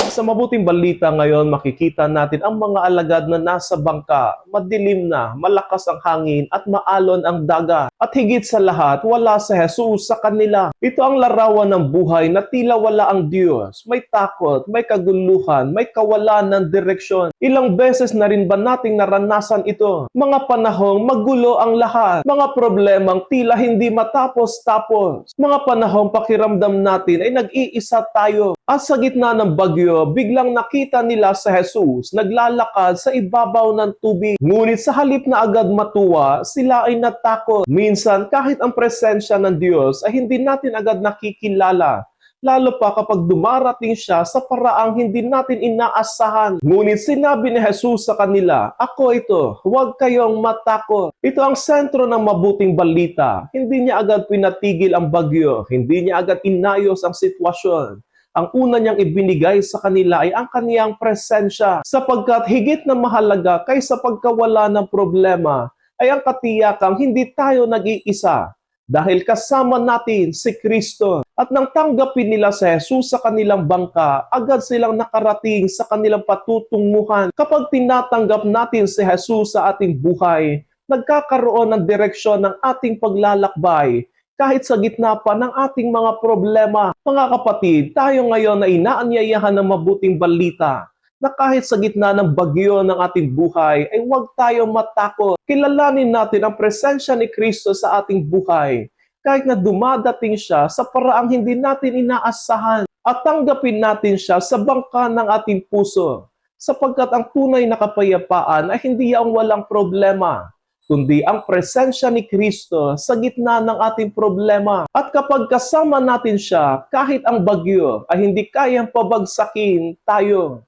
Sa mabuting balita ngayon, makikita natin ang mga alagad na nasa bangka, madilim na, malakas ang hangin at maalon ang dagat. At higit sa lahat, wala si Jesus sa kanila. Ito ang larawan ng buhay na tila wala ang Diyos. May takot, may kaguluhan, may kawalan ng direksyon. Ilang beses na rin ba nating naranasan ito? Mga panahong magulo ang lahat. Mga problemang tila hindi matapos-tapos. Mga panahong pakiramdam natin ay nag-iisa tayo. At sa gitna ng bagyo, biglang nakita nila sa Jesus naglalakad sa ibabaw ng tubig. Ngunit sa halip na agad matuwa, sila ay natakot. Minsan, kahit ang presensya ng Diyos ay hindi natin agad nakikilala. Lalo pa kapag dumarating siya sa paraang hindi natin inaasahan. Ngunit sinabi ni Jesus sa kanila, "Ako ito, huwag kayong matakot." Ito ang sentro ng mabuting balita. Hindi niya agad pinatigil ang bagyo. Hindi niya agad inayos ang sitwasyon. Ang una niyang ibinigay sa kanila ay ang kaniyang presensya, sapagkat higit na mahalaga kaysa pagkawala ng problema ay ang katiyakang hindi tayo nag-iisa dahil kasama natin si Kristo. At nang tanggapin nila si Jesus sa kanilang bangka, agad silang nakarating sa kanilang patutunguhan. Kapag tinatanggap natin si Jesus sa ating buhay, nagkakaroon ng direksyon ng ating paglalakbay kahit sa gitna pa ng ating mga problema. Mga kapatid, tayo ngayon na inaanyayahan ng mabuting balita na kahit sa gitna ng bagyo ng ating buhay, ay huwag tayong matakot. Kilalanin natin ang presensya ni Kristo sa ating buhay kahit na dumadating siya sa paraang hindi natin inaasahan, at tanggapin natin siya sa bangka ng ating puso, sapagkat ang tunay na kapayapaan ay hindi ang walang problema, kundi ang presensya ni Kristo sa gitna ng ating problema. At kapag kasama natin siya, kahit ang bagyo ay hindi kayang pabagsakin tayo.